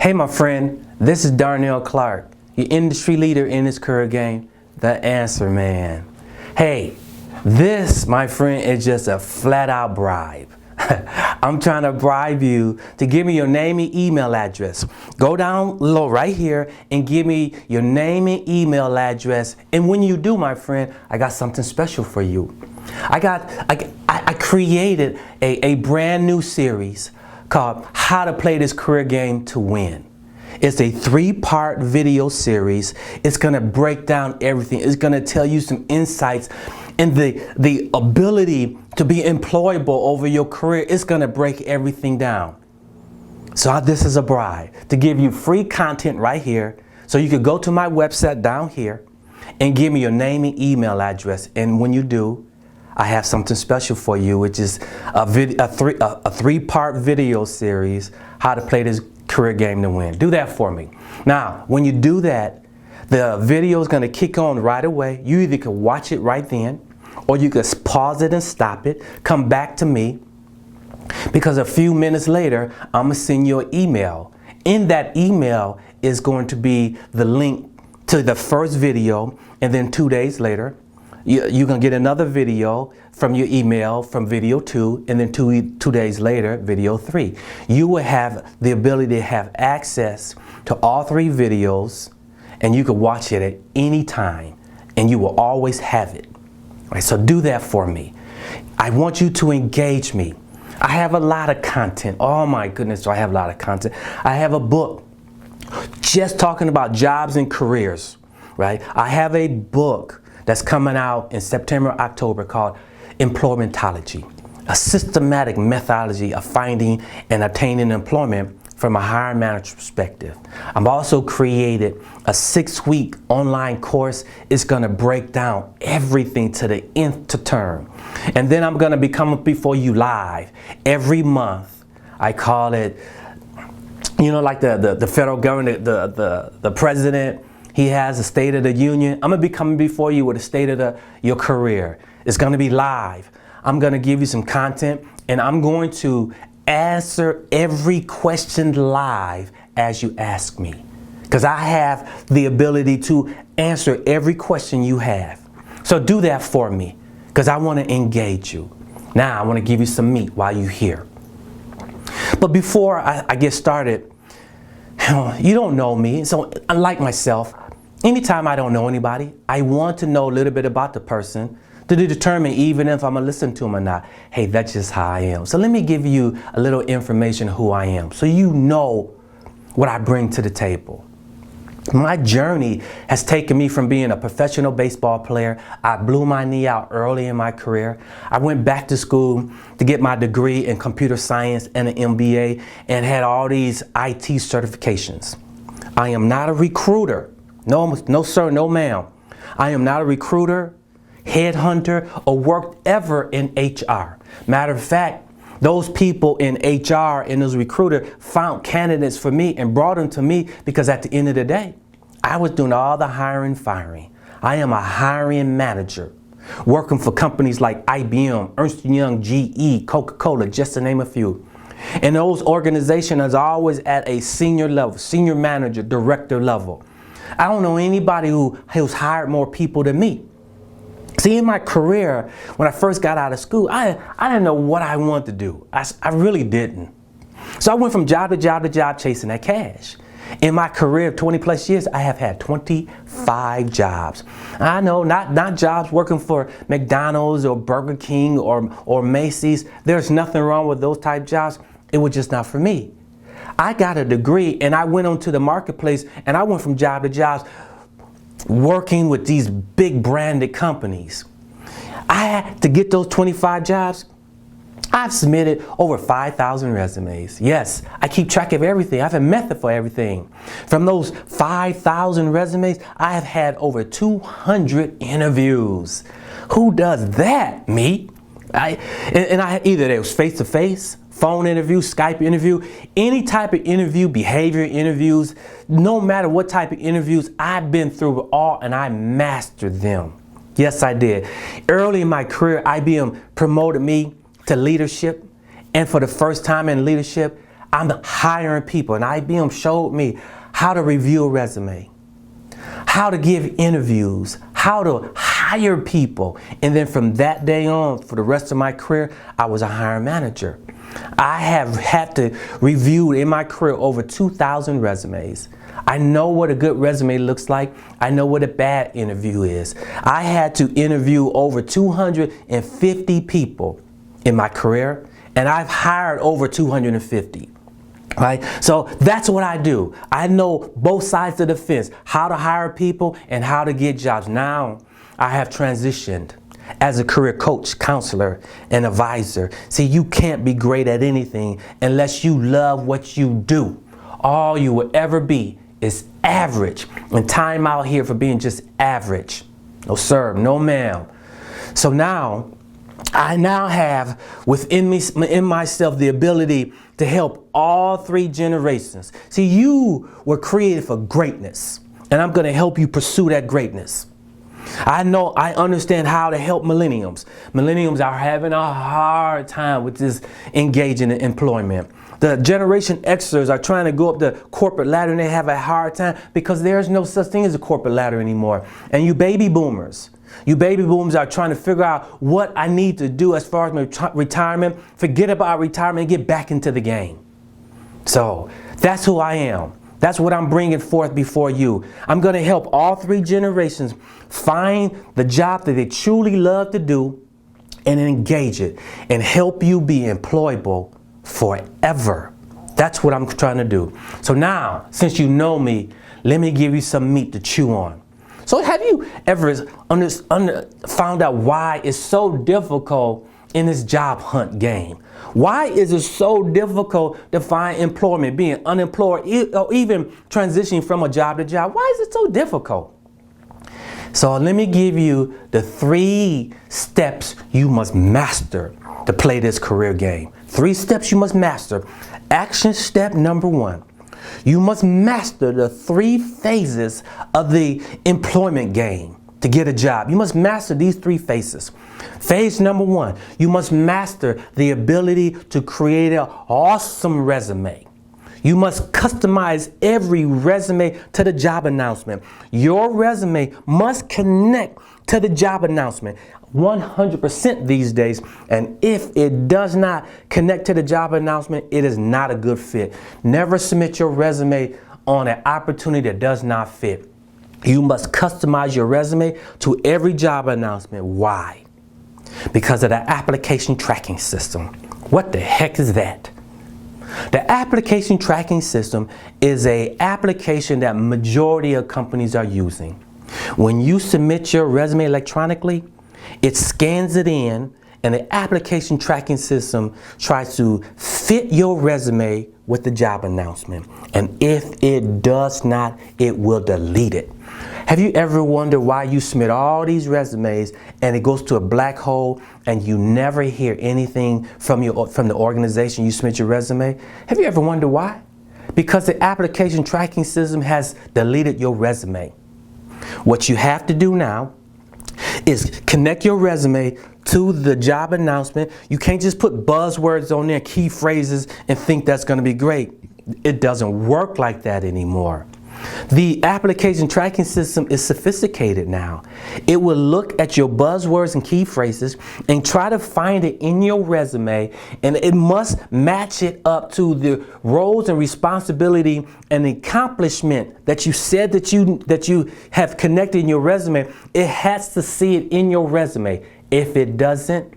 Hey my friend, this is Darnell Clarke, your industry leader in this career game, the answer man. Hey, this, my friend, is just a flat out bribe. I'm trying to bribe you to give me your name and email address. Go down low right here and give me your name and email address. And when you do, my friend, I got something special for you. I created a brand new series called How to Play This Career Game to Win. It's a 3-part video series. It's going to break down everything. It's going to tell you some insights and the ability to be employable over your career. It's going to break everything down. So this is a bribe to give you free content right here. So you could go to my website down here and give me your name and email address. And when you do, I have something special for you, which is a 3-part video series, How to Play This Career Game to Win. Do that for me. Now, when you do that, the video is going to kick on right away. You either can watch it right then, or you can pause it and stop it, come back to me, because a few minutes later, I'm going to send you an email. In that email is going to be the link to the first video, and then 2 days later, you're going to get another video from your email from video 2, and then two days later, video 3. You will have the ability to have access to all 3 videos, and you can watch it at any time, and you will always have it. All right, so do that for me. I want you to engage me. I have a lot of content. Oh my goodness, do I have a lot of content. I have a book just talking about jobs and careers, right? I have a book that's coming out in September, October called Employmentology, a systematic methodology of finding and obtaining employment from a hiring manager perspective. I've also created a 6-week online course. It's going to break down everything to the nth term. And then I'm going to be coming before you live every month. I call it, you know, like the federal government, the president, he has a State of the Union. I'm going to be coming before you with a state of your career. It's going to be live. I'm going to give you some content, and I'm going to answer every question live as you ask me, because I have the ability to answer every question you have. So do that for me, because I want to engage you. Now I want to give you some meat while you're here. But before I get started, you don't know me, so unlike myself, anytime I don't know anybody, I want to know a little bit about the person to determine even if I'm going to listen to them or not. Hey, that's just how I am. So let me give you a little information who I am, so you know what I bring to the table. My journey has taken me from being a professional baseball player. I blew my knee out early in my career. I went back to school to get my degree in computer science and an MBA, and had all these IT certifications. I am not a recruiter. No sir, no ma'am. I am not a recruiter, headhunter, or worked ever in HR. Matter of fact, those people in HR and those recruiters found candidates for me and brought them to me, because at the end of the day, I was doing all the hiring, firing. I am a hiring manager, working for companies like IBM, Ernst & Young, GE, Coca-Cola, just to name a few. And those organizations are always at a senior level, senior manager, director level. I don't know anybody who's hired more people than me. See, in my career, when I first got out of school, I didn't know what I wanted to do. I really didn't. So I went from job to job to job chasing that cash. In my career of 20 plus years, I have had 25 jobs. I know, not jobs working for McDonald's or Burger King or Macy's. There's nothing wrong with those type jobs. It was just not for me. I got a degree, and I went onto the marketplace, and I went from job to job working with these big branded companies. I had to get those 25 jobs. I've submitted over 5,000 resumes. Yes, I keep track of everything. I have a method for everything. From those 5,000 resumes, I have had over 200 interviews. Who does that? Me. Either it was face-to-face, phone interview, Skype interview, any type of interview, behavior interviews, no matter what type of interviews, I've been through all, and I mastered them. Yes, I did. Early in my career, IBM promoted me to leadership, and for the first time in leadership, I'm hiring people, and IBM showed me how to review a resume, how to give interviews, how to hire people. And then from that day on, for the rest of my career, I was a hiring manager. I have had to review in my career over 2,000 resumes. I know what a good resume looks like. I know what a bad interview is. I had to interview over 250 people in my career, and I've hired over 250. Right? So that's what I do. I know both sides of the fence, how to hire people and how to get jobs. Now I have transitioned as a career coach, counselor, and advisor. See, you can't be great at anything unless you love what you do. All you will ever be is average. And time out here for being just average. No sir, no ma'am. So now, I now have within me, in myself, the ability to help all three generations. See, you were created for greatness, and I'm going to help you pursue that greatness. I understand how to help millennials. Millennials are having a hard time with this engaging in employment. The Generation Xers are trying to go up the corporate ladder, and they have a hard time because there's no such thing as a corporate ladder anymore. And you baby boomers are trying to figure out what I need to do as far as my retirement. Forget about retirement and get back into the game. So that's who I am. That's what I'm bringing forth before you. I'm going to help all three generations find the job that they truly love to do and engage it and help you be employable forever. That's what I'm trying to do. So now, since you know me, let me give you some meat to chew on. So have you ever found out why it's so difficult in this job hunt game? Why is it so difficult to find employment, being unemployed, or even transitioning from a job to job? Why is it so difficult? So let me give you the 3 steps you must master to play this career game. 3 steps you must master. Action step number 1. You must master the 3 phases of the employment game to get a job. You must master these 3 phases. Phase number 1, you must master the ability to create an awesome resume. You must customize every resume to the job announcement. Your resume must connect to the job announcement 100% these days. And if it does not connect to the job announcement, it is not a good fit. Never submit your resume on an opportunity that does not fit. You must customize your resume to every job announcement. Why? Because of the application tracking system. What the heck is that? The application tracking system is an application that majority of companies are using. When you submit your resume electronically, it scans it in, and the application tracking system tries to fit your resume with the job announcement. And if it does not, it will delete it. Have you ever wondered why you submit all these resumes and it goes to a black hole and you never hear anything from the organization you submit your resume? Have you ever wondered why? Because the application tracking system has deleted your resume. What you have to do now is connect your resume to the job announcement. You can't just put buzzwords on there, key phrases, and think that's going to be great. It doesn't work like that anymore. The application tracking system is sophisticated now. It will look at your buzzwords and key phrases and try to find it in your resume, and it must match it up to the roles and responsibility and accomplishment that you said that you have connected in your resume. It has to see it in your resume. If it doesn't,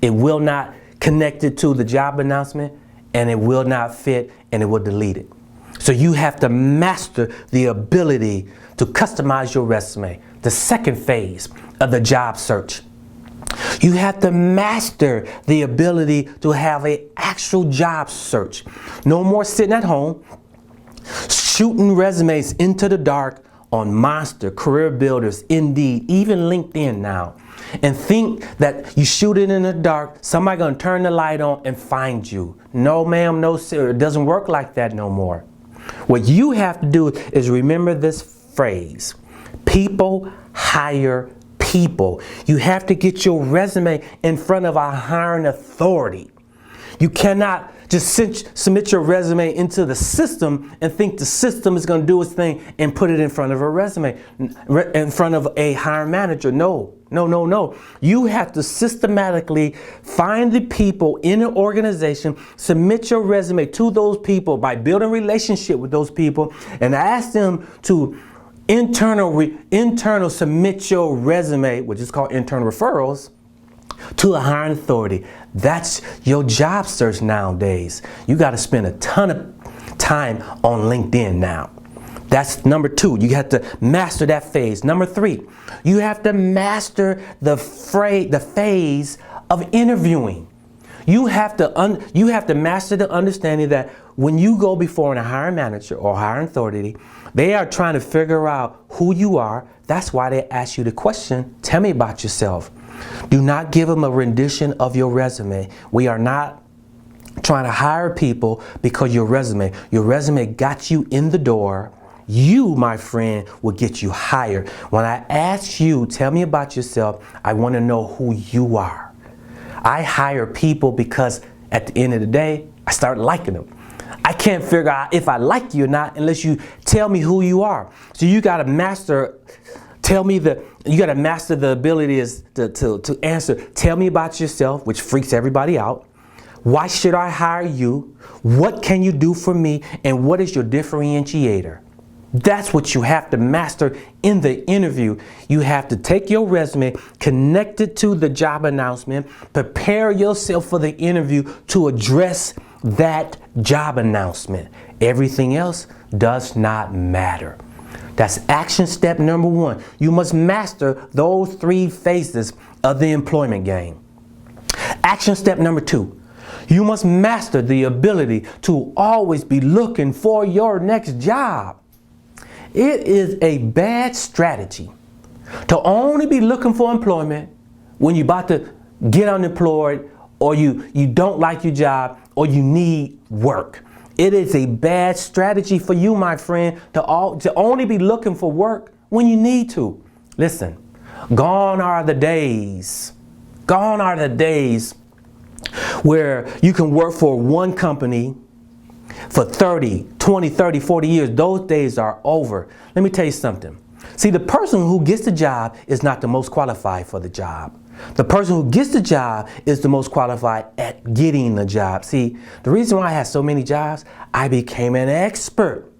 it will not connect it to the job announcement, and it will not fit, and it will delete it. So you have to master the ability to customize your resume. The second phase of the job search. You have to master the ability to have an actual job search. No more sitting at home, shooting resumes into the dark on Monster, Career Builders, Indeed, even LinkedIn now. And think that you shoot it in the dark, somebody gonna turn the light on and find you. No ma'am, no sir, it doesn't work like that no more. What you have to do is remember this phrase: people hire people. You have to get your resume in front of a hiring authority. You cannot just submit your resume into the system and think the system is going to do its thing and put it in front of a resume, in front of a hiring manager. No. You have to systematically find the people in an organization, submit your resume to those people by building a relationship with those people, and ask them to internal submit your resume, which is called internal referrals, to a hiring authority. That's your job search nowadays. You got to spend a ton of time on LinkedIn now. That's number 2. You have to master that phase. Number 3, you have to master the phase of interviewing. You have to master the understanding that when you go before a hiring manager or hiring authority, they are trying to figure out who you are. That's why they ask you the question, tell me about yourself. Do not give them a rendition of your resume. We are not trying to hire people because your resume got you in the door. You, my friend, will get you hired. When I ask you, tell me about yourself, I want to know who you are. I hire people because at the end of the day, I start liking them. I can't figure out if I like you or not unless you tell me who you are. So you got to master. You got to master the ability to answer. Tell me about yourself, which freaks everybody out. Why should I hire you? What can you do for me? And what is your differentiator? That's what you have to master in the interview. You have to take your resume, connect it to the job announcement, prepare yourself for the interview to address that job announcement. Everything else does not matter. That's action step number 1. You must master those 3 phases of the employment game. Action step number 2. You must master the ability to always be looking for your next job. It is a bad strategy to only be looking for employment when you're about to get unemployed or you don't like your job or you need work. It is a bad strategy for you, my friend, to only be looking for work when you need to. Listen, gone are the days where you can work for one company for 20, 30, 40 years. Those days are over. Let me tell you something. See, the person who gets the job is not the most qualified for the job. The person who gets the job is the most qualified at getting the job. See, the reason why I had so many jobs, I became an expert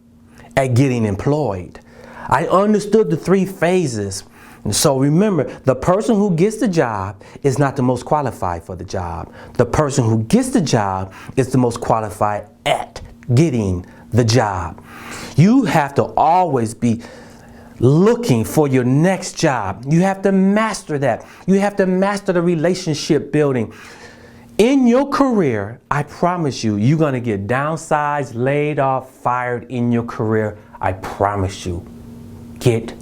at getting employed. I understood the 3 phases. And so remember, the person who gets the job is not the most qualified for the job. The person who gets the job is the most qualified at getting the job. You have to always be looking for your next job. You have to master that. You have to master the relationship building. In your career, I promise you, you're going to get downsized, laid off, fired in your career. I promise you. Get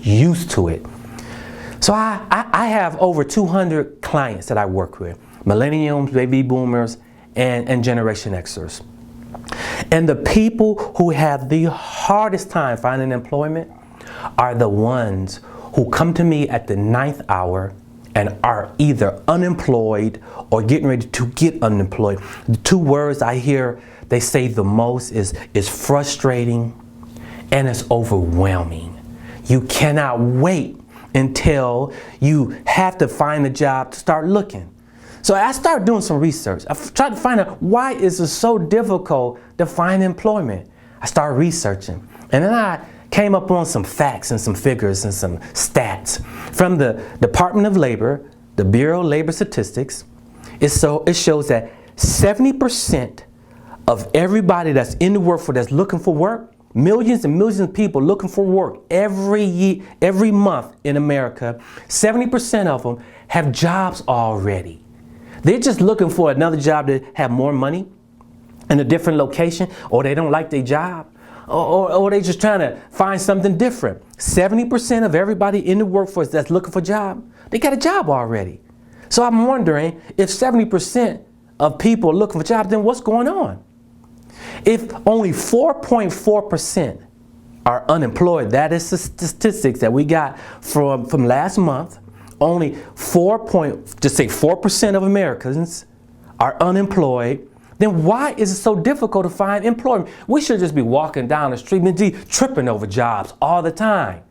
used to it. So I have over 200 clients that I work with. Millennials, baby boomers, and Generation Xers. And the people who have the hardest time finding employment are the ones who come to me at the 9th hour and are either unemployed or getting ready to get unemployed. The 2 words I hear they say the most is frustrating and it's overwhelming. You cannot wait until you have to find a job to start looking. So I started doing some research. I tried to find out why is it so difficult to find employment. I started researching, and then I came up on some facts and some figures and some stats from the Department of Labor, the Bureau of Labor Statistics. It shows that 70% of everybody that's in the workforce that's looking for work, millions and millions of people looking for work every month in America, 70% of them have jobs already. They're just looking for another job to have more money in a different location, or they don't like their job, or they're just trying to find something different. 70% of everybody in the workforce that's looking for a job, they got a job already. So I'm wondering, if 70% of people are looking for jobs, then what's going on? If only 4.4% are unemployed, that is the statistics that we got from last month. Only 4% of Americans are unemployed, then why is it so difficult to find employment? We should just be walking down the street and tripping over jobs all the time.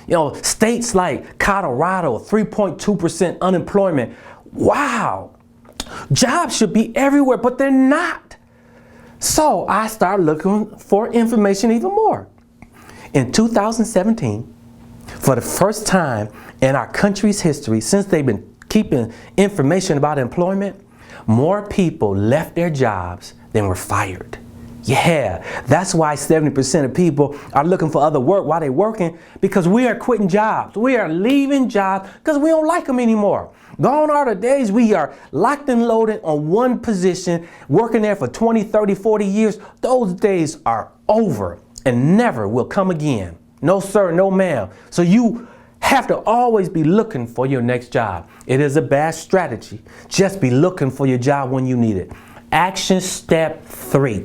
You know, states like Colorado, 3.2% unemployment. Wow. Jobs should be everywhere, but they're not. So I started looking for information even more. In 2017, for the first time in our country's history, since they've been keeping information about employment, more people left their jobs than were fired. Yeah, that's why 70% of people are looking for other work while they're working, because we are quitting jobs. We are leaving jobs because we don't like them anymore. Gone are the days we are locked and loaded on one position, working there for 20, 30, 40 years. Those days are over and never will come again. No, sir, no, ma'am. So you have to always be looking for your next job. It is a bad strategy. Just be looking for your job when you need it. Action step 3.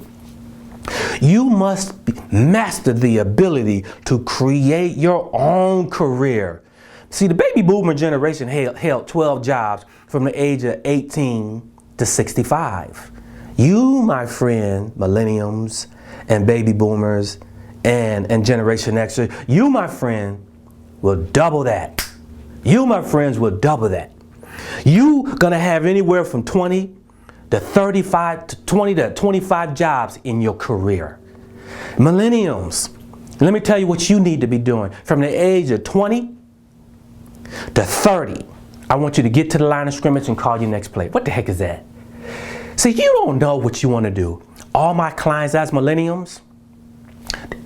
You must master the ability to create your own career. See, the baby boomer generation held 12 jobs from the age of 18 to 65. You, my friend, millenniums and baby boomers and Generation X, you, my friend, will double that. You, my friends, will double that. You gonna have anywhere from 20 to 35 to 20 to 25 jobs in your career. Millenniums, let me tell you what you need to be doing. From the age of 20 to 30, I want you to get to the line of scrimmage and call your next play. What the heck is that? See, you don't know what you want to do. All my clients as millenniums,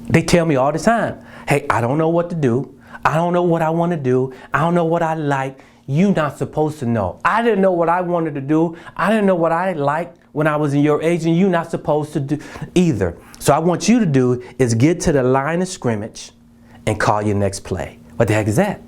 they tell me all the time, hey, I don't know what to do. I don't know what I want to do. I don't know what I like. You're not supposed to know. I didn't know what I wanted to do. I didn't know what I liked when I was in your age, and you're not supposed to do either. So I want you to do is get to the line of scrimmage and call your next play. What the heck is that?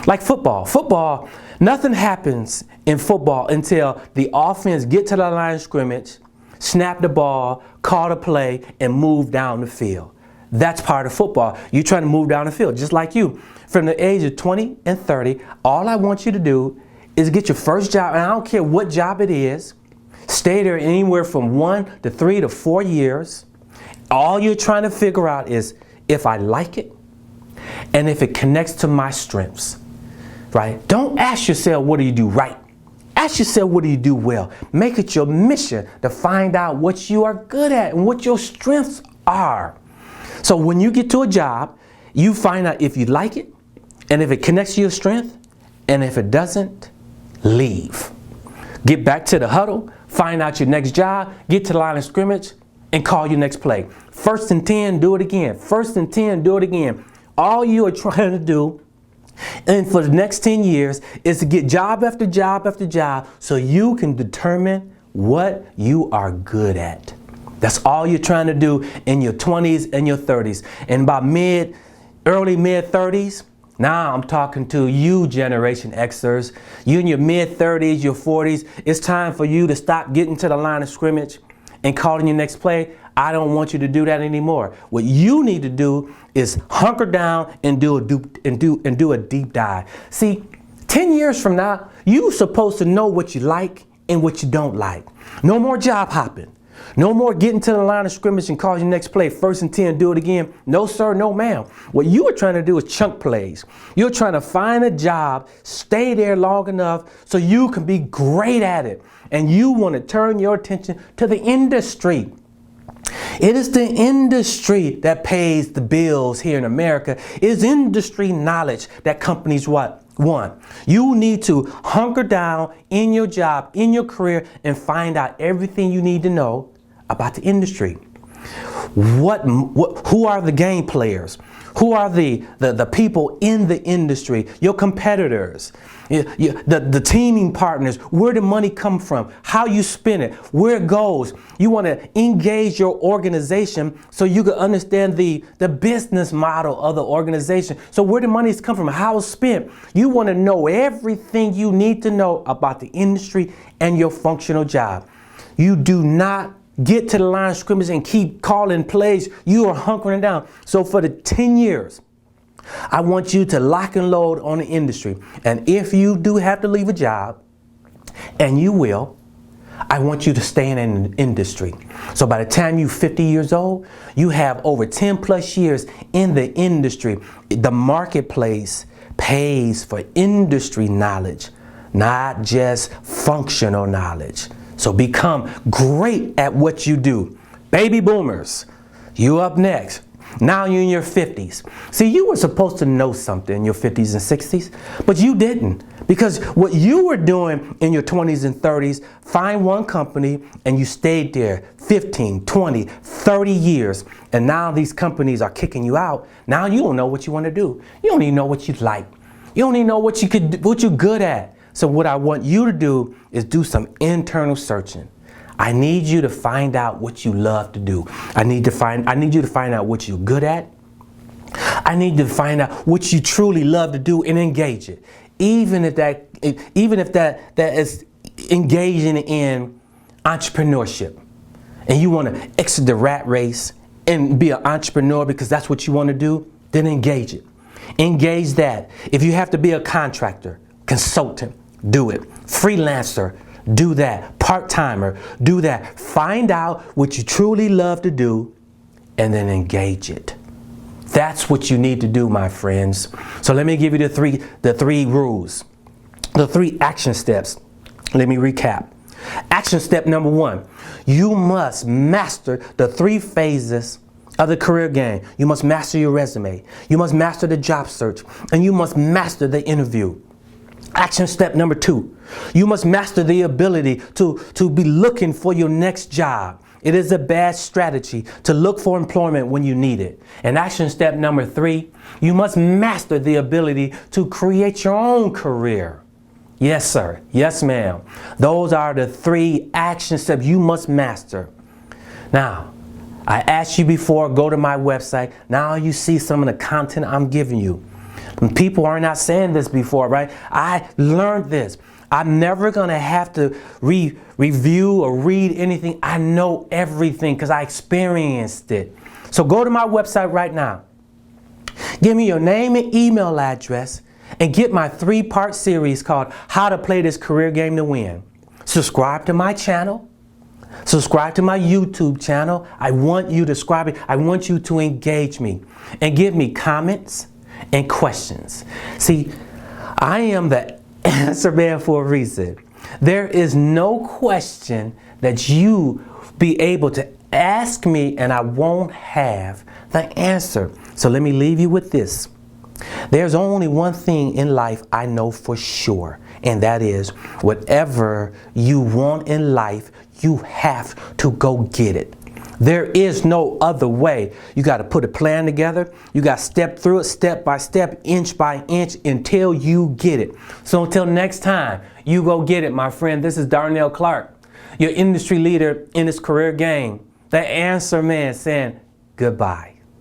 Like football. Football, nothing happens in football until the offense get to the line of scrimmage, snap the ball, call the play, and move down the field. That's part of football. You're trying to move down the field, just like you. From the age of 20 and 30, all I want you to do is get your first job, and I don't care what job it is. Stay there anywhere from 1 to 3 to 4 years. All you're trying to figure out is if I like it and if it connects to my strengths, right? Don't ask yourself, what do you do right? Ask yourself, what do you do well? Make it your mission to find out what you are good at and what your strengths are. So when you get to a job, you find out if you like it and if it connects to your strength, and if it doesn't, leave. Get back to the huddle, find out your next job, get to the line of scrimmage, and call your next play. 1st and 10, do it again. 1st and 10, do it again. All you are trying to do, and for the next 10 years, is to get job after job after job so you can determine what you are good at. That's all you're trying to do in your 20s and your 30s. And by early mid 30s, now I'm talking to you Generation Xers. You in your mid 30s, your 40s, it's time for you to stop getting to the line of scrimmage and calling your next play. I don't want you to do that anymore. What you need to do is hunker down and do a deep dive. See, 10 years from now, you're supposed to know what you like and what you don't like. No more job hopping. No more getting to the line of scrimmage and call your next play. 1st and 10, do it again. No, sir, no, ma'am. What you are trying to do is chunk plays. You're trying to find a job, stay there long enough so you can be great at it. And you want to turn your attention to the industry. It is the industry that pays the bills here in America. It is industry knowledge that companies want. You need to hunker down in your job, in your career, and find out everything you need to know about the industry. Who are the game players? Who are the people in the industry? Your competitors, the teaming partners, where the money come from, how you spend it, where it goes. You want to engage your organization so you can understand the business model of the organization. So where the money's come from, how it's spent. You want to know everything you need to know about the industry and your functional job. You do not get to the line of scrimmage and keep calling plays. You are hunkering down. So for the 10 years, I want you to lock and load on the industry. And if you do have to leave a job, and you will, I want you to stay in an industry. So by the time you're 50 years old, you have over 10 plus years in the industry. The marketplace pays for industry knowledge, not just functional knowledge. So become great at what you do. Baby boomers, you up next. Now you're in your 50s. See, you were supposed to know something in your 50s and 60s, but you didn't. Because what you were doing in your 20s and 30s, find one company and you stayed there 15, 20, 30 years. And now these companies are kicking you out. Now you don't know what you want to do. You don't even know what you like. You don't even know what you're good at. So what I want you to do is do some internal searching. I need you to find out what you love to do. I need you to find out what you're good at. I need to find out what you truly love to do and engage it. Even if that is engaging in entrepreneurship, and you want to exit the rat race and be an entrepreneur because that's what you want to do, then engage it. Engage that. If you have to be a contractor, consultant, do it. Freelancer, do that. Part-timer, do that. Find out what you truly love to do and then engage it. That's what you need to do, my friends. So let me give you the three rules, the 3 action steps. Let me recap. Action step number 1, you must master the 3 phases of the career game. You must master your resume. You must master the job search, and you must master the interview. Action step number 2, you must master the ability to be looking for your next job. It is a bad strategy to look for employment when you need it. And action step number 3, you must master the ability to create your own career. Yes, sir. Yes, ma'am. Those are the 3 action steps you must master. Now, I asked you before, go to my website. Now you see some of the content I'm giving you. People are not saying this before, right? I learned this. I'm never going to have to review or read anything. I know everything because I experienced it. So go to my website right now. Give me your name and email address and get my 3-part series called How to Play This Career Game to Win. Subscribe to my channel. Subscribe to my YouTube channel. I want you to subscribe. I want you to engage me and give me comments and questions. See, I am the answer man for a reason. There is no question that you be able to ask me and I won't have the answer. So let me leave you with this. There's only one thing in life I know for sure, and that is whatever you want in life, you have to go get it. There is no other way. You got to put a plan together. You got to step through it step by step, inch by inch until you get it. So until next time, you go get it, my friend. This is Darnell Clarke, your industry leader in this career game. The answer man saying goodbye.